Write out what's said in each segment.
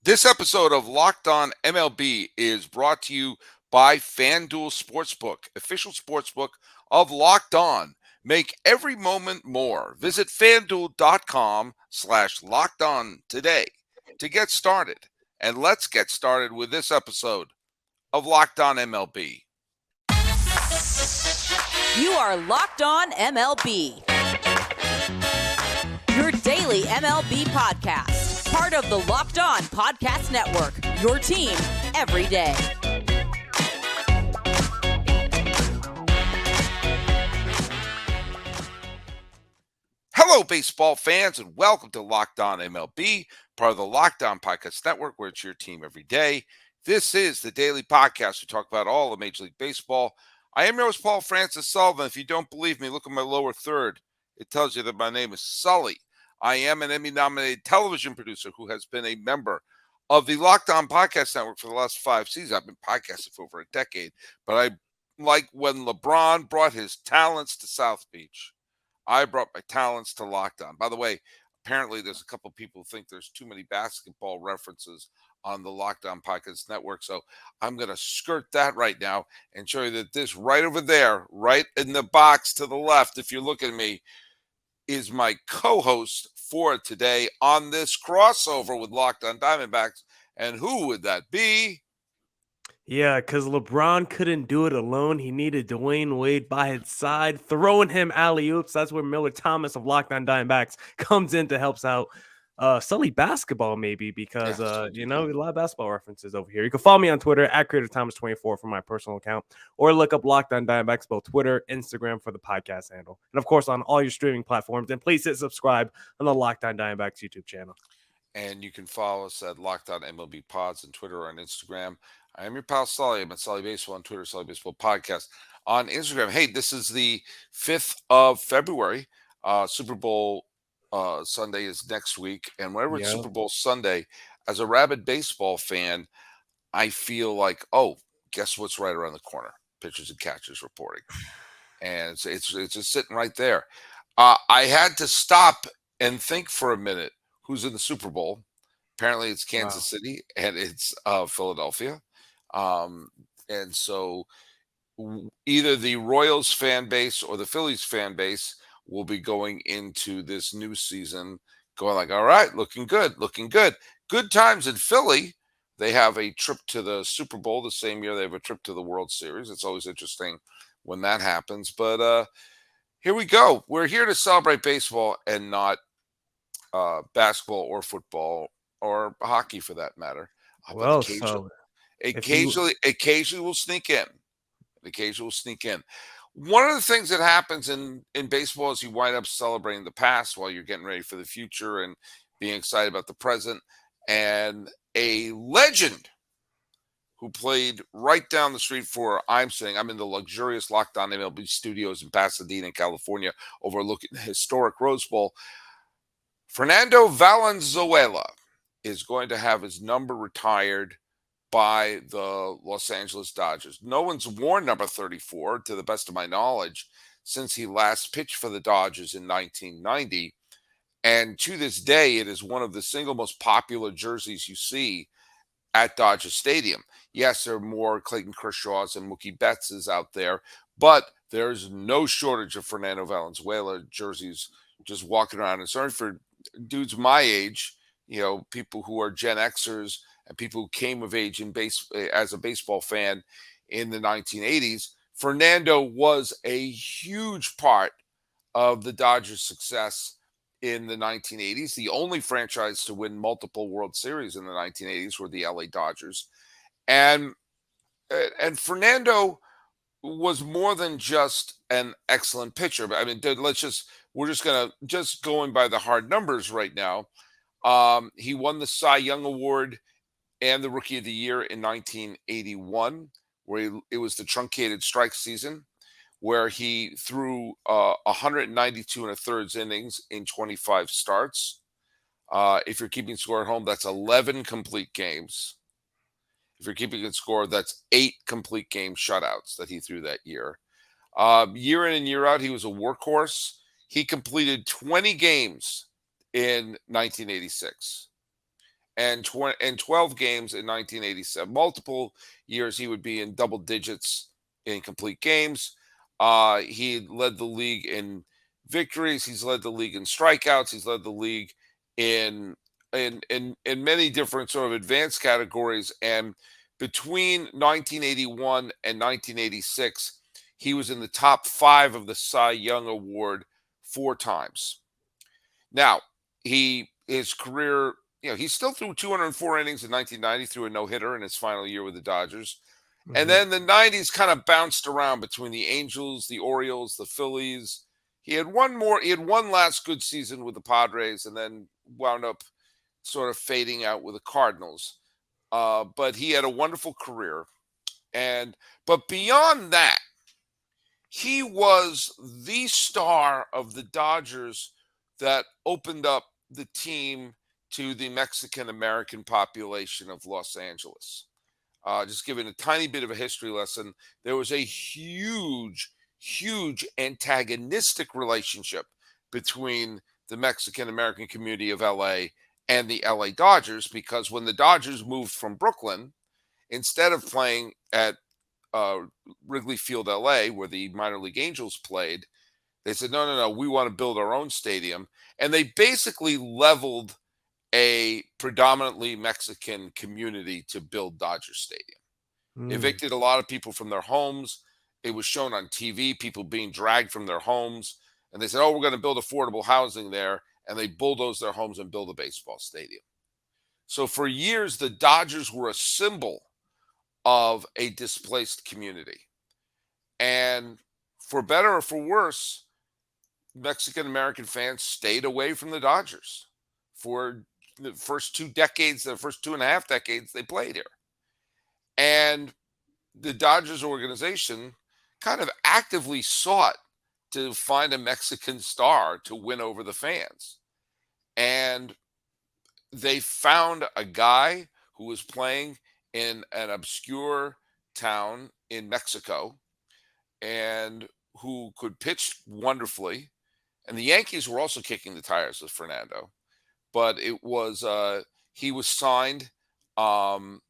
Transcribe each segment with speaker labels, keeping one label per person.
Speaker 1: This episode of Locked On MLB is brought to you by FanDuel Sportsbook, official sportsbook of Locked On. Make every moment more. Visit fanduel.com/locked on today to get started. And let's get started with this episode of Locked On MLB.
Speaker 2: You are Locked On MLB, your daily MLB podcast. Part of the Locked On Podcast Network, your team every day.
Speaker 1: Hello, baseball fans, and welcome to Locked On MLB, part of the Locked On Podcast Network, where it's your team every day. This is the daily podcast. We talk about all of Major League Baseball. I am your host, Paul Francis Sullivan. If you don't believe me, look at my lower third. It tells you that my name is Sully. I am an Emmy-nominated television producer who has been a member of the Locked On Podcast Network for the last 5 seasons. I've been podcasting for over a decade, but I like when LeBron brought his talents to South Beach. I brought my talents to Locked On. By the way, apparently there's a couple of people who think there's too many basketball references on the Locked On Podcast Network, so I'm going to skirt that right now and show you that this right over there, right in the box to the left, if you're looking at me, is my co-host for today on this crossover with Locked On Diamondbacks. And who would that be?
Speaker 3: Yeah, because LeBron couldn't do it alone. He needed Dwayne Wade by his side, throwing him alley-oops. That's where Millard Thomas of Locked On Diamondbacks comes in to help out Sully basketball, maybe, because, a lot of basketball references over here. You can follow me on Twitter at CreatorThomas24 for my personal account, or look up Locked On Diamondbacks, both Twitter, Instagram for the podcast handle. And, of course, on all your streaming platforms. And please hit subscribe on the Locked On Diamondbacks YouTube channel.
Speaker 1: And you can follow us at Locked On MLB Pods on Twitter or on Instagram. I am your pal Sully. I'm at Sully Baseball on Twitter, Sully Baseball Podcast on Instagram. Hey, this is the 5th of February. Super Bowl Sunday is next week. And whenever it's Super Bowl Sunday, as a rabid baseball fan, I feel like, oh, guess what's right around the corner? Pitchers and catchers reporting. And it's just sitting right there. I had to stop and think for a minute who's in the Super Bowl. Apparently it's Kansas City and it's Philadelphia. And so either the Royals fan base or the Phillies fan base will be going into this new season going like, all right, looking good. Good times in Philly. They have a trip to the Super Bowl the same year they have a trip to the World Series. It's always interesting when that happens. But here we go. We're here to celebrate baseball and not basketball or football or hockey for that matter.
Speaker 3: Well,
Speaker 1: occasionally we'll sneak in. One of the things that happens in baseball is you wind up celebrating the past while you're getting ready for the future and being excited about the present. And a legend who played right down the street I'm in the luxurious Locked On MLB studios in Pasadena, California, overlooking the historic Rose Bowl. Fernando Valenzuela is going to have his number retired by the Los Angeles Dodgers. No one's worn number 34, to the best of my knowledge, since he last pitched for the Dodgers in 1990. And to this day, it is one of the single most popular jerseys you see at Dodger Stadium. Yes, there are more Clayton Kershaws and Mookie Bettses out there, but there's no shortage of Fernando Valenzuela jerseys just walking around. And sorry for dudes my age, people who are Gen Xers and people who came of age as a baseball fan in the 1980s, Fernando was a huge part of the Dodgers' success in the 1980s. The only franchise to win multiple World Series in the 1980s were the LA Dodgers. And Fernando was more than just an excellent pitcher. But I mean, we're just going by the hard numbers right now. He won the Cy Young Award and the Rookie of the Year in 1981, where it was the truncated strike season, where he threw 192 and a thirds innings in 25 starts. If you're keeping score at home, that's 11 complete games. If you're keeping a score, that's 8 complete game shutouts that he threw that year. Year in and year out, he was a workhorse. He completed 20 games in 1986. and 12 games in 1987. Multiple years he would be in double digits in complete games. He led the league in victories. He's led the league in strikeouts. He's led the league in in many different sort of advanced categories. And between 1981 and 1986, he was in the top 5 of the Cy Young Award 4 times. Now, his career, he still threw 204 innings in 1990, threw a no-hitter in his final year with the Dodgers. And then the 90s kind of bounced around between the Angels, the Orioles, the Phillies. He had one last good season with the Padres, and then wound up sort of fading out with the Cardinals. But he had a wonderful career. But beyond that, he was the star of the Dodgers that opened up the team to the Mexican American population of Los Angeles. Just giving a tiny bit of a history lesson, there was a huge antagonistic relationship between the Mexican American community of LA and the LA Dodgers, because when the Dodgers moved from Brooklyn, instead of playing at Wrigley Field, LA, where the minor league Angels played, they said, no, we want to build our own stadium. And they basically leveled a predominantly Mexican community to build Dodger Stadium. Evicted a lot of people from their homes. It was shown on TV, people being dragged from their homes. And they said, we're going to build affordable housing there. And they bulldozed their homes and built a baseball stadium. So for years, the Dodgers were a symbol of a displaced community. And for better or for worse, Mexican American fans stayed away from the Dodgers for the first 2 decades, the first 2.5 decades they played here. And the Dodgers organization kind of actively sought to find a Mexican star to win over the fans. And they found a guy who was playing in an obscure town in Mexico and who could pitch wonderfully. And the Yankees were also kicking the tires with Fernando. But it was he was signed, and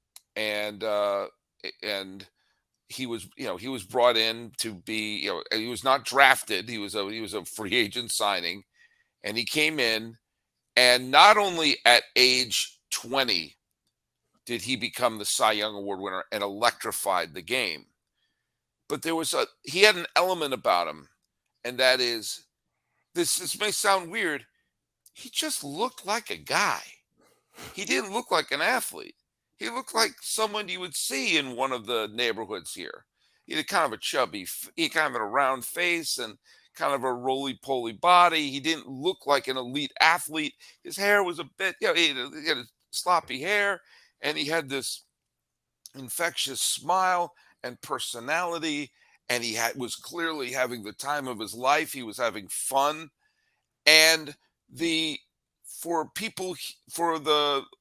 Speaker 1: he was brought in to be, he was not drafted. He was a free agent signing, and he came in, and not only at age 20 did he become the Cy Young Award winner and electrified the game, but he had an element about him, and that is, this may sound weird, he just looked like a guy. He didn't look like an athlete. He looked like someone you would see in one of the neighborhoods here. He had kind of he kind of a round face and kind of a roly-poly body. He didn't look like an elite athlete. His hair was a bit, he had a sloppy hair, and he had this infectious smile and personality, and was clearly having the time of his life. He was having fun. And a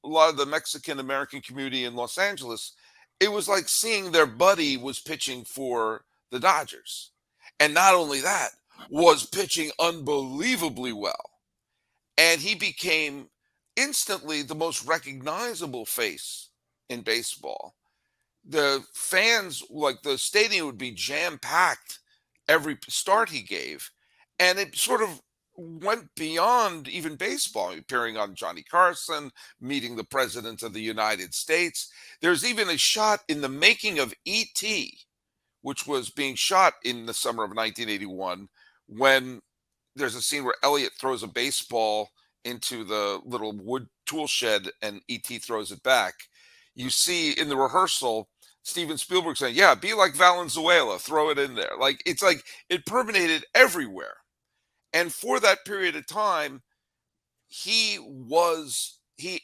Speaker 1: lot of the Mexican American community in Los Angeles, it was like seeing their buddy was pitching for the Dodgers. And not only that, was pitching unbelievably well. And he became instantly the most recognizable face in baseball. The fans, like the stadium, would be jam-packed every start he gave. And it sort of went beyond even baseball, appearing on Johnny Carson, meeting the President of the United States. There's even a shot in the making of E.T., which was being shot in the summer of 1981, when there's a scene where Elliot throws a baseball into the little wood tool shed and E.T. throws it back. You see in the rehearsal, Steven Spielberg saying, yeah, be like Valenzuela, throw it in there. It's like it permeated everywhere. And for that period of time, he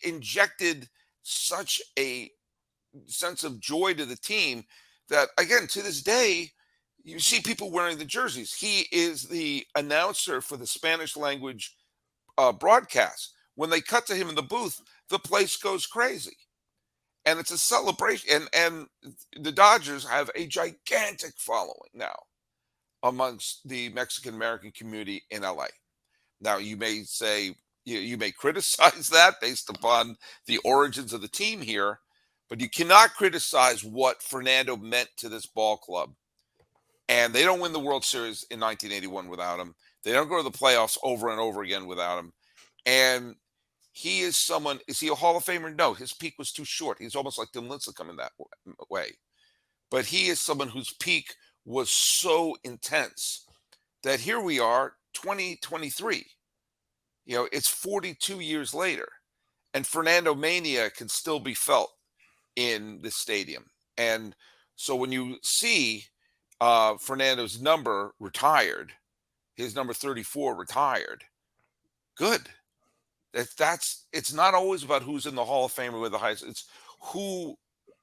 Speaker 1: injected such a sense of joy to the team that, again, to this day, you see people wearing the jerseys. He is the announcer for the Spanish language broadcast. When they cut to him in the booth, the place goes crazy. And it's a celebration. And the Dodgers have a gigantic following now amongst the Mexican American community in LA. Now, you may say, You may criticize that based upon the origins of the team here, but you cannot criticize what Fernando meant to this ball club. And they don't win the World Series in 1981 without him. They don't go to the playoffs over and over again without him. And he is someone, is he a Hall of Famer? No, his peak was too short. He's almost like Tim Lincecum in that way. But he is someone whose peak was so intense that here we are, 2023. It's 42 years later, and Fernando Mania can still be felt in the stadium. And so when you see Fernando's number retired, his number 34 retired, good. It's not always about who's in the Hall of Fame or with the highest. It's who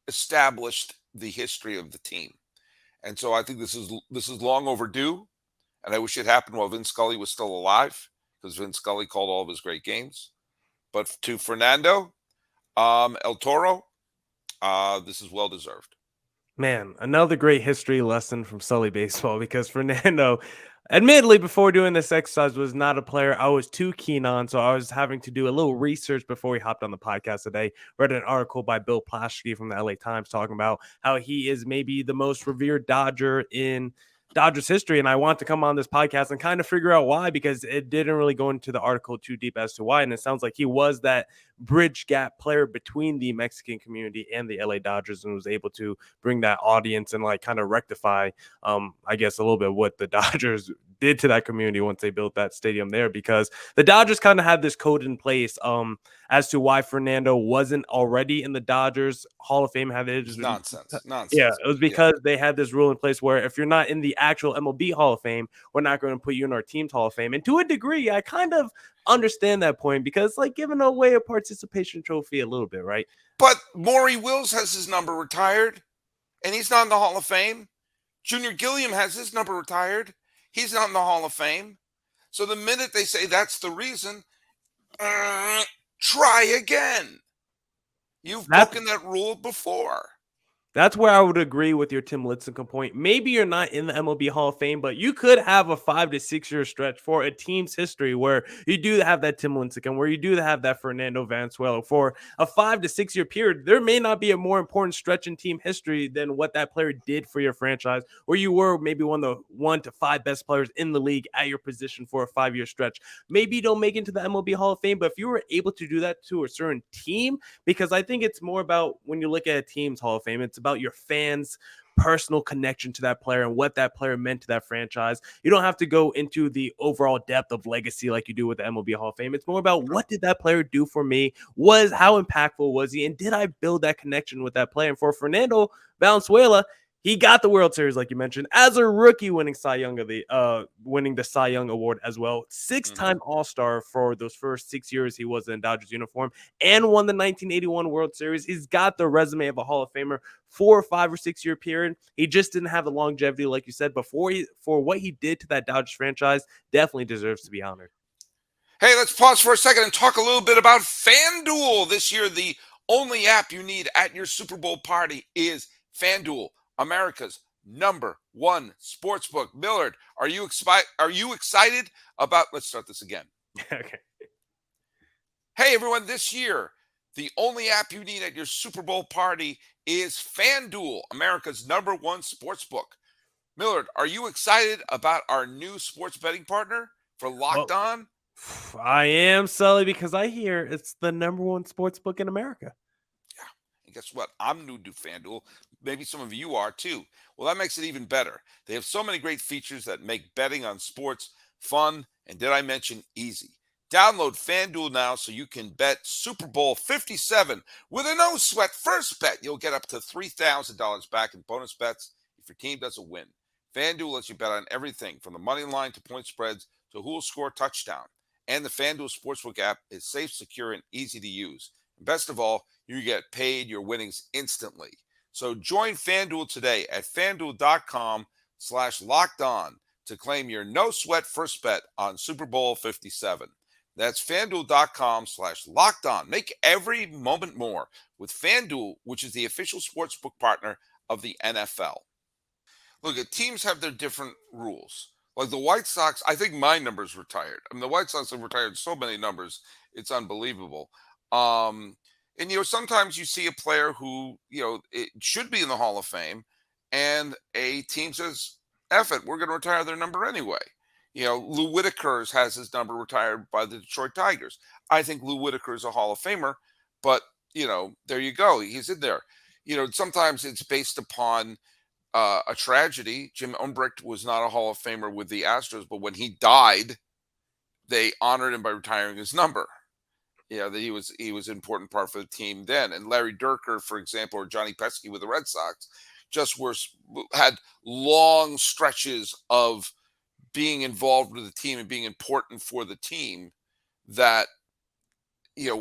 Speaker 1: established the history of the team. And so I think this is long overdue, and I wish it happened while Vin Scully was still alive, because Vin Scully called all of his great games. But to Fernando, El Toro, this is well deserved.
Speaker 3: Man, another great history lesson from Sully Baseball, because Fernando, admittedly, before doing this exercise, was not a player I was too keen on. So I was having to do a little research before we hopped on the podcast today. Read an article by Bill Plaschke from the LA Times talking about how he is maybe the most revered Dodger in Dodgers history. And I want to come on this podcast and kind of figure out why, because it didn't really go into the article too deep as to why. And it sounds like he was that bridge gap player between the Mexican community and the LA Dodgers, and was able to bring that audience and like kind of rectify, I guess, a little bit what the Dodgers did to that community once they built that stadium there, because the Dodgers kind of had this code in place as to why Fernando wasn't already in the Dodgers Hall of Fame.
Speaker 1: Nonsense.
Speaker 3: Yeah, it was because they had this rule in place where if you're not in the actual MLB Hall of Fame, we're not going to put you in our team's Hall of Fame. And to a degree, I kind of understand that point, because it's like giving away a participation trophy a little bit, right?
Speaker 1: But Maury Wills has his number retired, and he's not in the Hall of Fame. Junior Gilliam has his number retired. He's not in the Hall of Fame. So the minute they say that's the reason, try again. You've broken that rule before.
Speaker 3: That's where I would agree with your Tim Lincecum point. Maybe you're not in the MLB Hall of Fame, but you could have a 5 to 6 year stretch for a team's history where you do have that Tim Lincecum, where you do have that Fernando Valenzuela. For a 5 to 6 year period, there may not be a more important stretch in team history than what that player did for your franchise, where you were maybe one of the 1 to 5 best players in the league at your position for a 5 year stretch. Maybe you don't make it into the MLB Hall of Fame, but if you were able to do that to a certain team, because I think it's more about, when you look at a team's Hall of Fame, it's about your fans' personal connection to that player and what that player meant to that franchise. You don't have to go into the overall depth of legacy like you do with the MLB Hall of Fame. It's more about, what did that player do for me? How impactful was he? And did I build that connection with that player? And for Fernando Valenzuela, he got the World Series, like you mentioned, as a rookie, winning the Cy Young Award as well. 6-time All-Star for those first 6 years he was in Dodgers uniform, and won the 1981 World Series. He's got the resume of a Hall of Famer for a 5 or 6 year period. He just didn't have the longevity, like you said, before for what he did to that Dodgers franchise. Definitely deserves to be honored.
Speaker 1: Hey, let's pause for a second and talk a little bit about FanDuel. This year, the only app you need at your Super Bowl party is FanDuel, America's #1 sportsbook. Millard, are you excited about? Let's start this again.
Speaker 3: Okay.
Speaker 1: Hey, everyone, this year, the only app you need at your Super Bowl party is FanDuel, America's #1 sportsbook. Millard, are you excited about our new sports betting partner for Locked On?
Speaker 3: I am, Sully, because I hear it's the #1 sportsbook in America.
Speaker 1: Yeah. And guess what? I'm new to FanDuel. Maybe some of you are too. Well, that makes it even better. They have so many great features that make betting on sports fun, and did I mention easy? Download FanDuel now so you can bet Super Bowl 57 with a no-sweat first bet. You'll get up to $3,000 back in bonus bets if your team doesn't win. FanDuel lets you bet on everything from the money line to point spreads to who will score a touchdown. And the FanDuel Sportsbook app is safe, secure, and easy to use. And best of all, you get paid your winnings instantly. So join FanDuel today at FanDuel.com/lockedon to claim your no-sweat first bet on Super Bowl 57. That's FanDuel.com/lockedon. Make every moment more with FanDuel, which is the official sportsbook partner of the NFL. Look, teams have their different rules. Like the White Sox, I think my number's retired. I mean, the White Sox have retired so many numbers, it's unbelievable. Um, and sometimes you see a player who it should be in the Hall of Fame, and a team says, "F it, we're going to retire their number anyway." Lou Whitaker's has his number retired by the Detroit Tigers. I think Lou Whitaker is a Hall of Famer, but there you go, he's in there. Sometimes it's based upon a tragedy. Jim Umbrecht was not a Hall of Famer with the Astros, but when he died, they honored him by retiring his number. That he was an important part for the team then. And Larry Dierker, for example, or Johnny Pesky with the Red Sox, just had long stretches of being involved with the team and being important for the team. That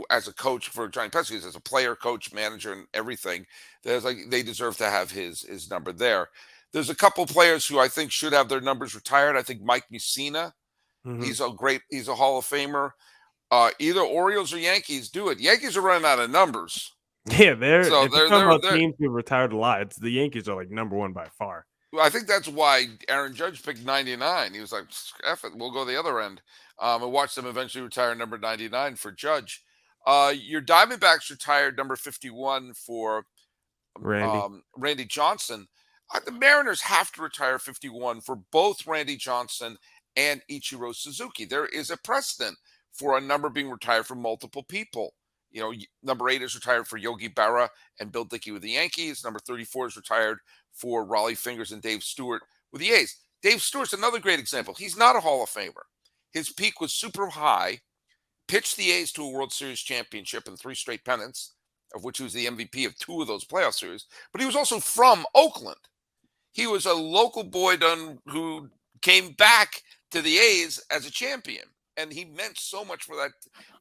Speaker 1: as a coach for Johnny Pesky, as a player, coach, manager, and everything, they deserve to have his number there. There's a couple players who I think should have their numbers retired. I think Mike Mussina, he's a Hall of Famer. Either Orioles or Yankees do it. Yankees are running out of numbers.
Speaker 3: Yeah, they're talking about teams who retired a lot. The Yankees are like number one by far.
Speaker 1: I think that's why Aaron Judge picked 99. He was like, F it, we'll go the other end. And watch them eventually retire number 99 for Judge. Your Diamondbacks retired number 51 for Randy Johnson. The Mariners have to retire 51 for both Randy Johnson and Ichiro Suzuki. There is a precedent for a number being retired for multiple people. Number 8 is retired for Yogi Berra and Bill Dickey with the Yankees. Number 34 is retired for Raleigh Fingers and Dave Stewart with the A's. Dave Stewart's another great example. He's not a Hall of Famer. His peak was super high, pitched the A's to a World Series championship and 3 straight pennants, of which he was the MVP of 2 of those playoff series. But he was also from Oakland. He was a local boy who came back to the A's as a champion. And he meant so much for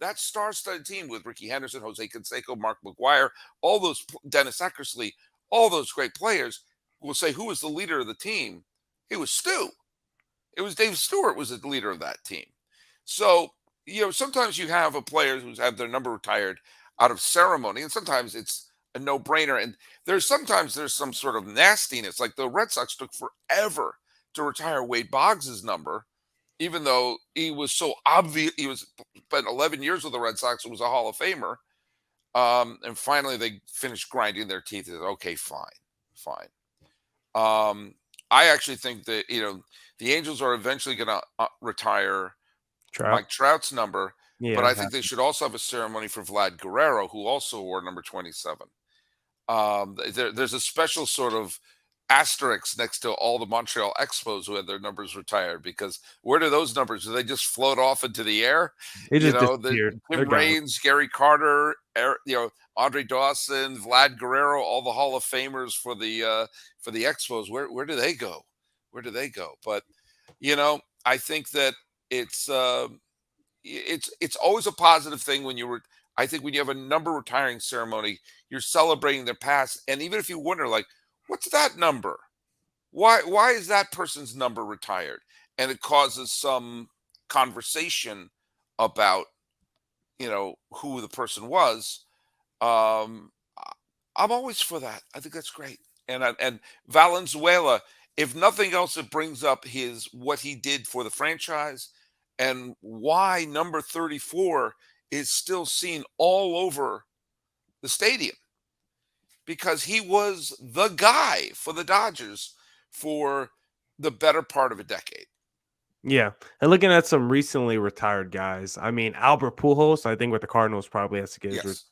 Speaker 1: that star-studded team with Ricky Henderson, Jose Canseco, Mark McGwire, all those, Dennis Eckersley, all those great players. Will say, who was the leader of the team? It was Stu. It was Dave Stewart was the leader of that team. So, sometimes you have a player who's had their number retired out of ceremony, and sometimes it's a no-brainer. And there's some sort of nastiness. Like the Red Sox took forever to retire Wade Boggs' number, even though he was so obvious. He was spent 11 years with the Red Sox and was a Hall of Famer. And finally, they finished grinding their teeth and said, okay, fine. I actually think that, the Angels are eventually going to retire Mike Trout's number, but I think they should also have a ceremony for Vlad Guerrero, who also wore number 27. There's a special sort of asterisk next to all the Montreal Expos who had their numbers retired, because where do those numbers? Do they just float off into the air?
Speaker 3: They just disappeared.
Speaker 1: Tim Raines, Gary Carter, Andre Dawson, Vlad Guerrero, all the Hall of Famers for the Expos. Where do they go? But I think that it's always a positive thing I think when you have a number retiring ceremony, you're celebrating their past, and even if you wonder, like, what's that number? Why is that person's number retired? And it causes some conversation about who the person was. I'm always for that. I think that's great. And Valenzuela, if nothing else, it brings up what he did for the franchise and why number 34 is still seen all over the stadium, because he was the guy for the Dodgers for the better part of a decade.
Speaker 3: Yeah. And looking at some recently retired guys, I mean, Albert Pujols, I think with the Cardinals, probably has to get his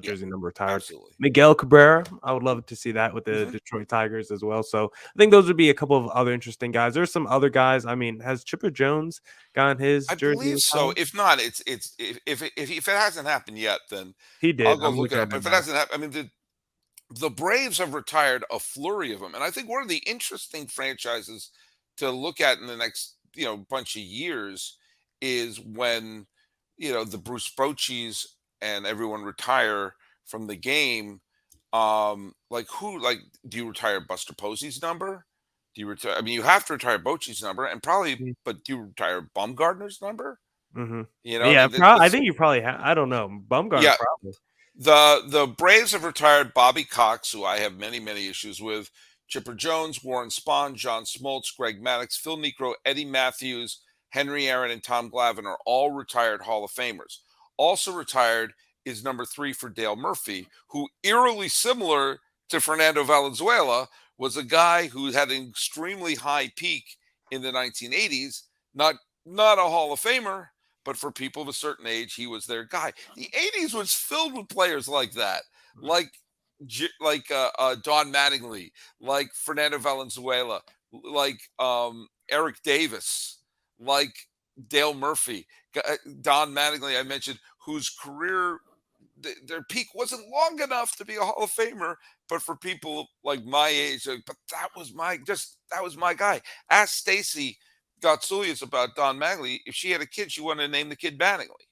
Speaker 3: jersey number retired.
Speaker 1: Absolutely.
Speaker 3: Miguel Cabrera, I would love to see that with the Detroit Tigers as well. So I think those would be a couple of other interesting guys. There's some other guys. I mean, has Chipper Jones gotten his jersey?
Speaker 1: I believe so. If not, if it hasn't happened yet, then
Speaker 3: he did.
Speaker 1: I'll go look it up. If it hasn't happened, I mean, the Braves have retired a flurry of them, and I think one of the interesting franchises to look at in the next bunch of years is when the Bruce Bocheys and everyone retire from the game. Do you retire Buster Posey's number? Do you retire? I mean, you have to retire Bochy's number, and probably, but do you retire Bumgarner's number?
Speaker 3: Mm-hmm. I think you probably have. I don't know, Bumgarner.
Speaker 1: Yeah,
Speaker 3: probably.
Speaker 1: The Braves have retired Bobby Cox, who I have many issues with. Chipper Jones, Warren Spahn, John Smoltz, Greg Maddux, Phil Niekro, Eddie Matthews, Henry Aaron, and Tom Glavine are all retired Hall of Famers. Also retired is number 3 for Dale Murphy, who, eerily similar to Fernando Valenzuela, was a guy who had an extremely high peak in the 1980s. Not a Hall of Famer, but for people of a certain age, he was their guy. The 80s was filled with players like that, like Don Mattingly, like Fernando Valenzuela, like Eric Davis, like Dale Murphy, Don Mattingly, I mentioned, whose career, their peak wasn't long enough to be a Hall of Famer, but for people like my age, but that was my guy. Ask Stacy Gotsulias about Don Mattingly. If she had a kid, she wanted to name the kid Mattingly.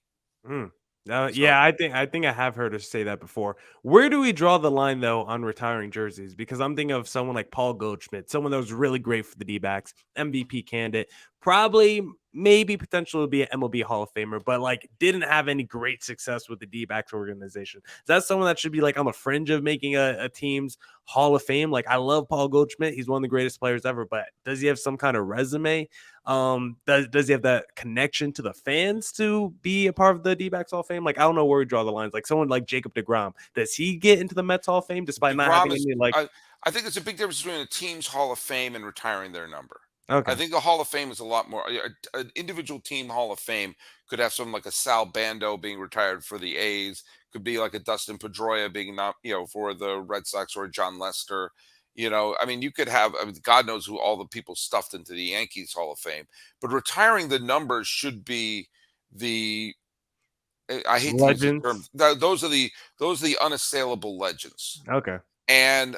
Speaker 3: Mm.
Speaker 1: So,
Speaker 3: Yeah, I think I have heard her say that before. Where do we draw the line though on retiring jerseys? Because I'm thinking of someone like Paul Goldschmidt, someone that was really great for the D-backs, MVP candidate, probably maybe potentially be an MLB Hall of Famer, but like didn't have any great success with the D-backs organization. Is that someone that should be like on the fringe of making a team's Hall of Fame? Like I love Paul Goldschmidt, he's one of the greatest players ever, but does he have some kind of resume? Does he have that connection to the fans to be a part of the D-backs Hall of Fame? Like, I don't know where we draw the lines. Like someone like Jacob DeGrom, does he get into the Mets Hall of Fame despite not having any like?
Speaker 1: I think it's a big difference between a team's Hall of Fame and retiring their number. I
Speaker 3: Okay.
Speaker 1: think the Hall of Fame is a lot more. An individual team Hall of Fame could have someone like a Sal Bando being retired for the A's. Could be like a Dustin Pedroia being not, for the Red Sox, or a John Lester. I mean, you could have. I mean, God knows who all the people stuffed into the Yankees Hall of Fame. But retiring the numbers should be the. I hate to use the term.
Speaker 3: Legends.
Speaker 1: Those are the unassailable legends.
Speaker 3: Okay.
Speaker 1: And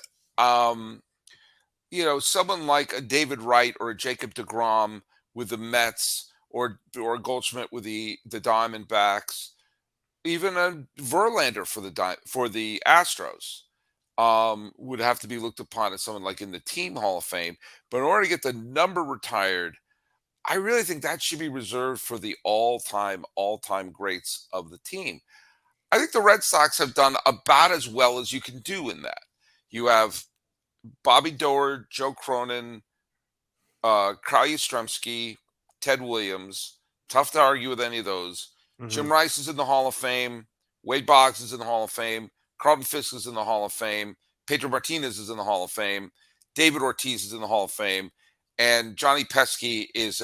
Speaker 1: someone like a David Wright or a Jacob DeGrom with the Mets, or Goldschmidt with the Diamondbacks, even a Verlander for the Astros, would have to be looked upon as someone like in the team Hall of Fame. But in order to get the number retired, I really think that should be reserved for the all-time greats of the team. I think the Red Sox have done about as well as you can do in that. You have Bobby Doerr, Joe Cronin, Kyle Yastrzemski, Ted Williams. Tough to argue with any of those. Jim Rice is in the Hall of Fame. Wade Boggs is in the Hall of Fame. Carlton Fisk is in the Hall of Fame. Pedro Martinez is in the Hall of Fame. David Ortiz is in the Hall of Fame. And Johnny Pesky is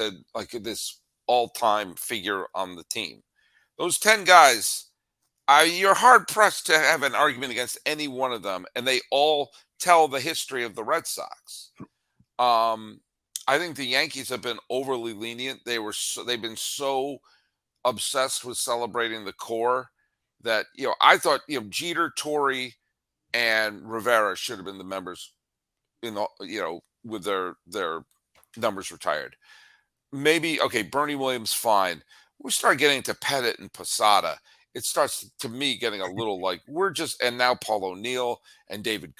Speaker 1: this all-time figure on the team. Those 10 guys, you're hard-pressed to have an argument against any one of them, and they all tell the history of the Red Sox. I think the Yankees have been overly lenient. They've been so obsessed with celebrating the core that I thought Jeter, Torre, and Rivera should have been the members with their numbers retired. Maybe Bernie Williams, fine. We start getting to Pettit and Posada. It starts to me getting a little like and now Paul O'Neill and David,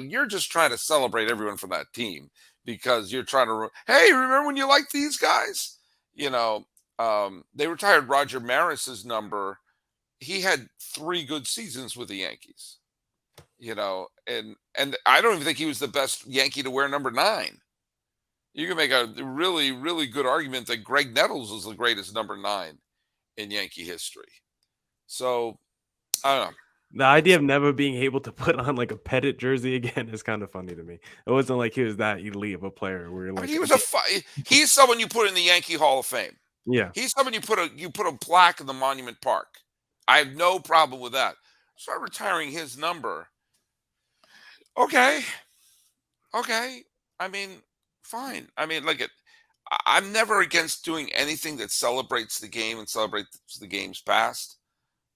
Speaker 1: you're just trying to celebrate everyone from that team because you're trying to, hey, remember when you liked these guys? They retired Roger Maris's number. He had 3 good seasons with the Yankees, and I don't even think he was the best Yankee to wear number 9. You can make a really, really good argument that Greg Nettles was the greatest number 9 in Yankee history. So, I don't know.
Speaker 3: The idea of never being able to put on like a Pettit jersey again is kind of funny to me. It wasn't like he was that elite of a player. Where like,
Speaker 1: he was he's someone you put in the Yankee Hall of Fame.
Speaker 3: Yeah,
Speaker 1: he's someone you put a plaque in the Monument Park. I have no problem with that. Start retiring his number. Okay. I mean, fine. I mean, I'm never against doing anything that celebrates the game and celebrates the game's past.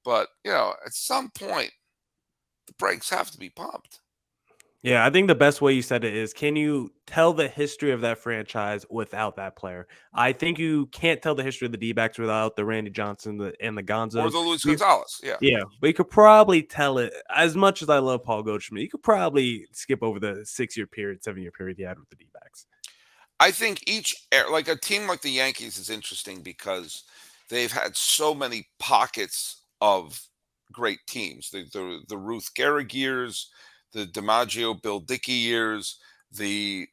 Speaker 1: But, at some point, the brakes have to be pumped.
Speaker 3: Yeah, I think the best way you said it is, can you tell the history of that franchise without that player? I think you can't tell the history of the D-backs without the Randy Johnson and the Gonzos.
Speaker 1: Or the Luis Gonzalez, yeah.
Speaker 3: Yeah, but you could probably tell it, as much as I love Paul Goldschmidt, you could probably skip over the 6-year period, 7-year period he had with the D-backs.
Speaker 1: I think a team like the Yankees is interesting because they've had so many pockets of great teams. The Ruth Gehrig years, the DiMaggio, Bill Dickey years, the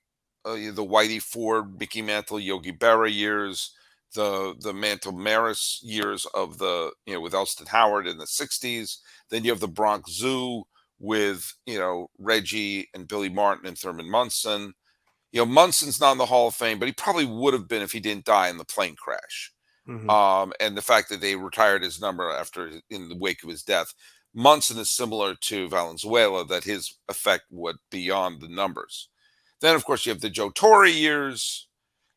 Speaker 1: Whitey Ford, Mickey Mantle, Yogi Berra years, the Mantle Maris years of the with Elston Howard in the '60s. Then you have the Bronx Zoo with Reggie and Billy Martin and Thurman Munson. Munson's not in the Hall of Fame, but he probably would have been if he didn't die in the plane crash.
Speaker 3: Mm-hmm.
Speaker 1: And the fact that they retired his number in the wake of his death. Munson is similar to Valenzuela, that his effect would beyond the numbers. Then, of course, you have the Joe Torre years.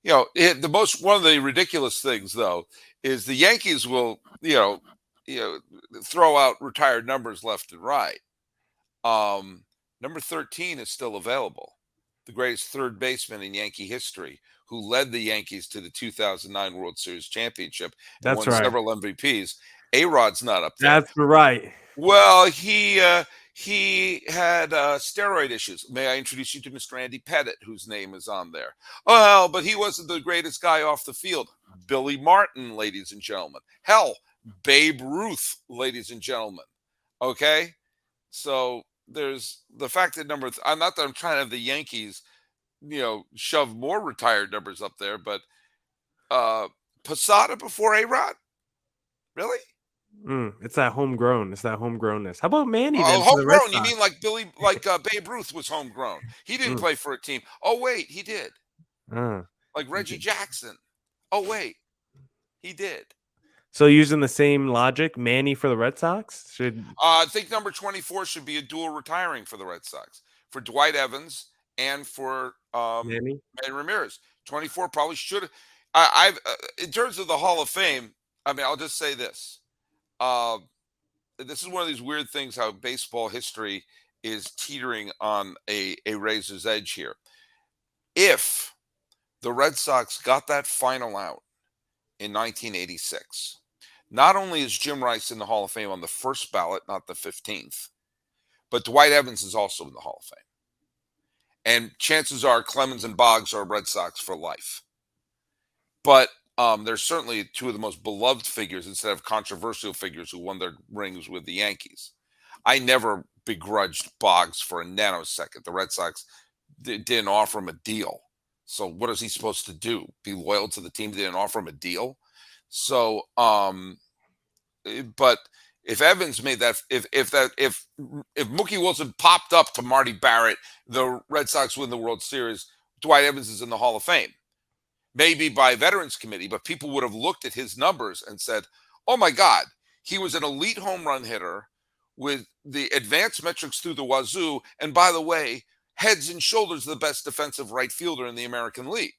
Speaker 1: One of the ridiculous things, though, is the Yankees will, throw out retired numbers left and right. Number 13 is still available. The greatest third baseman in Yankee history, who led the Yankees to the 2009 World Series championship and
Speaker 3: That's
Speaker 1: won
Speaker 3: right.
Speaker 1: several MVPs. A-Rod's not up there.
Speaker 3: That's right.
Speaker 1: Well, he had steroid issues. May I introduce you to Mr. Andy Pettit, whose name is on there? Well, but he wasn't the greatest guy off the field. Billy Martin, ladies and gentlemen. Hell, Babe Ruth, ladies and gentlemen. Okay? So there's the fact that I'm not that I'm trying to have the Yankees, shove more retired numbers up there, but Posada before A-Rod? Really?
Speaker 3: It's that homegrown. It's that homegrownness. How about Manny then?
Speaker 1: Homegrown? You mean like Babe Ruth was homegrown? He didn't play for a team. Oh wait, he did. Like Reggie Jackson. Oh wait, he did.
Speaker 3: So using the same logic, Manny for the Red Sox should.
Speaker 1: I think number 24 should be a dual retiring for the Red Sox, for Dwight Evans and for
Speaker 3: Manny
Speaker 1: Ramirez. 24 probably should. I've in terms of the Hall of Fame. I mean, I'll just say this. This is one of these weird things, how baseball history is teetering on a razor's edge here. If the Red Sox got that final out in 1986, not only is Jim Rice in the Hall of Fame on the first ballot, not the 15th, but Dwight Evans is also in the Hall of Fame. And chances are Clemens and Boggs are Red Sox for life. But there's certainly two of the most beloved figures instead of controversial figures who won their rings with the Yankees. I never begrudged Boggs for a nanosecond. The Red Sox didn't offer him a deal. So what is he supposed to do? Be loyal to the team that didn't offer him a deal? So, but if Evans made that, if Mookie Wilson popped up to Marty Barrett, the Red Sox win the World Series, Dwight Evans is in the Hall of Fame. Maybe by Veterans Committee, but people would have looked at his numbers and said, oh my God, he was an elite home run hitter with the advanced metrics through the wazoo. And by the way, heads and shoulders the best defensive right fielder in the American League.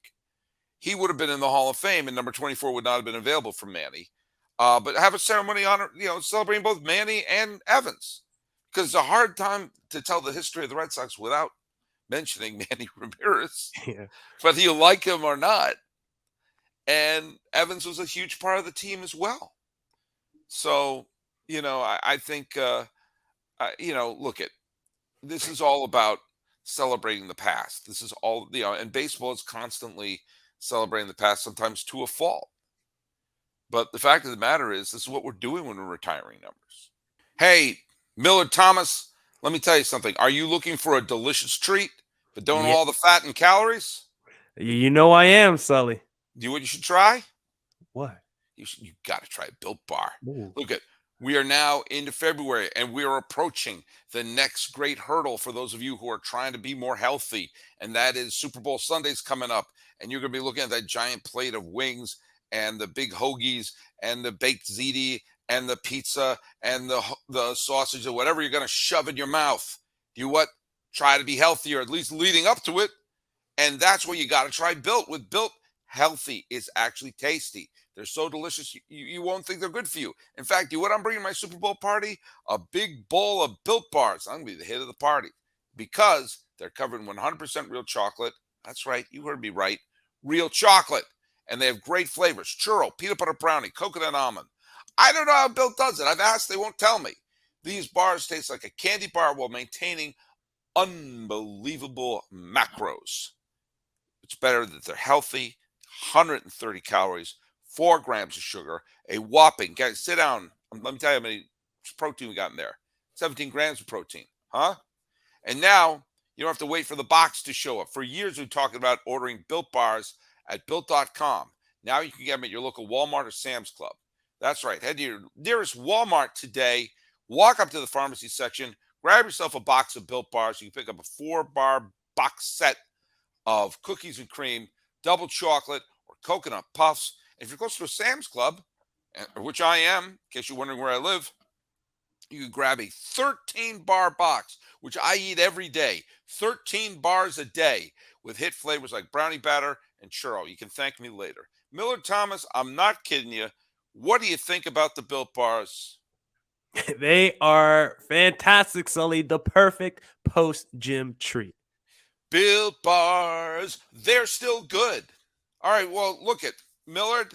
Speaker 1: He would have been in the Hall of Fame, and number 24 would not have been available for Manny. But have a ceremony on, celebrating both Manny and Evans. Because it's a hard time to tell the history of the Red Sox without mentioning Manny Ramirez, whether you like him or not. And Evans was a huge part of the team as well. So, I think, look at, this is all about celebrating the past. This is all, and baseball is constantly celebrating the past, sometimes to a fault. But the fact of the matter is, this is what we're doing when we're retiring numbers. Hey, Millard Thomas, let me tell you something. Are you looking for a delicious treat, but don't have all the fat and calories?
Speaker 3: You know I am, Sully.
Speaker 1: Do you know what you should try?
Speaker 3: What?
Speaker 1: You got to try a Built Bar.
Speaker 3: Ooh.
Speaker 1: Look at, we are now into February, and we are approaching the next great hurdle for those of you who are trying to be more healthy, and that is Super Bowl Sunday's coming up, and you're going to be looking at that giant plate of wings and the big hoagies and the baked ziti and the pizza and the sausage or whatever you're going to shove in your mouth. You what? Try to be healthier, at least leading up to it, and that's what you got to try Built. With Built, healthy is actually tasty. They're so delicious, you won't think they're good for you. In fact, you know what I'm bringing to my Super Bowl party? A big bowl of Built Bars. I'm going to be the hit of the party because they're covered in 100% real chocolate. That's right. You heard me right. Real chocolate. And they have great flavors. Churro, peanut butter brownie, coconut almond. I don't know how Built does it. I've asked. They won't tell me. These bars taste like a candy bar while maintaining unbelievable macros. It's better that they're healthy, 130 calories, 4 grams of sugar, a whopping, guys, sit down. Let me tell you how many protein we got in there. 17 grams of protein, huh? And now You don't have to wait for the box to show up. For years, we've talked about ordering Built Bars at Built.com. Now you can get them at your local Walmart or Sam's Club. That's right. Head to your nearest Walmart today. Walk up to the pharmacy section. Grab yourself a box of Built Bars. You can pick up a 4-bar box set of cookies and cream, double chocolate, or coconut puffs. If you're close to a Sam's Club, which I am, in case you're wondering where I live, you can grab a 13-bar box, which I eat every day. 13 bars a day with hit flavors like brownie batter and churro. You can thank me later. Millard Thomas, I'm not kidding you. What do you think about the Built Bars?
Speaker 3: They are fantastic, Sully. The perfect post-gym treat.
Speaker 1: Built Bars, they're still good. All right, well, look at Millard.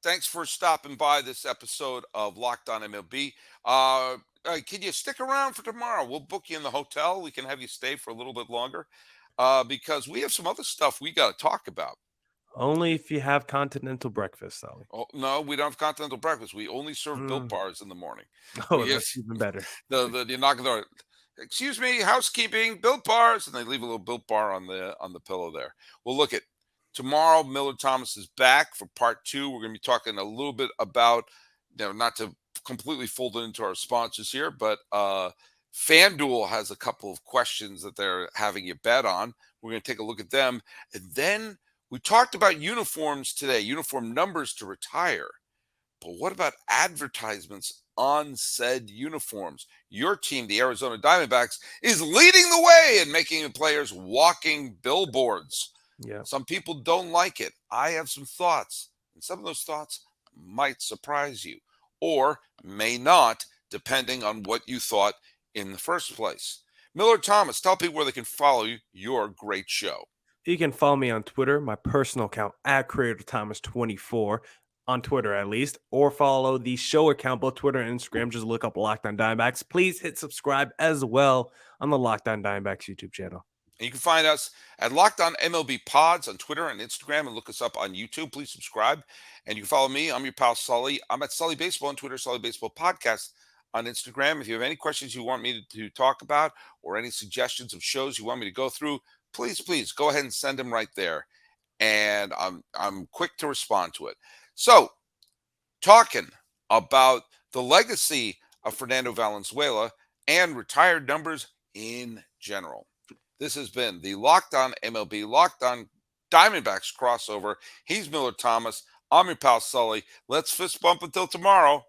Speaker 1: Thanks for stopping by this episode of Locked On MLB. Can you stick around for tomorrow? We'll book you in the hotel. We can have you stay for a little bit longer because we have some other stuff we got to talk about.
Speaker 3: Only if you have continental breakfast, Sully.
Speaker 1: Oh, no, we don't have continental breakfast. We only serve Built Bars in the morning.
Speaker 3: Oh, that's even better.
Speaker 1: You knock on the door. Excuse me, housekeeping, Built Bars, and they leave a little Built Bar on the pillow there. Well, look at tomorrow. Millard Thomas is back for part 2. We're going to be talking a little bit about, not to completely fold it into our sponsors here, but FanDuel has a couple of questions that they're having you bet on. We're going to take a look at them, and then we talked about uniforms today, uniform numbers to retire. But what about advertisements on said uniforms? Your team, the Arizona Diamondbacks, is leading the way in making the players walking billboards.
Speaker 3: Yeah.
Speaker 1: Some people don't like it. I have some thoughts, and some of those thoughts might surprise you or may not, depending on what you thought in the first place. Millard Thomas, tell people where they can follow you, your great show.
Speaker 3: You can follow me on Twitter, my personal account at CreatorThomas24, on Twitter at least, or follow the show account, both Twitter and Instagram. Just look up Locked On Diamondbacks. Please hit subscribe as well on the Locked On Diamondbacks YouTube channel.
Speaker 1: And you can find us at Locked On MLB Pods on Twitter and Instagram, and look us up on YouTube. Please subscribe. And you can follow me. I'm your pal Sully. I'm at Sully Baseball on Twitter, Sully Baseball Podcast on Instagram. If you have any questions you want me to talk about or any suggestions of shows you want me to go through, please go ahead and send them right there. And I'm quick to respond to it. So, talking about the legacy of Fernando Valenzuela and retired numbers in general. This has been the Locked On MLB, Locked On Diamondbacks crossover. He's Millard Thomas. I'm your pal Sully. Let's fist bump until tomorrow.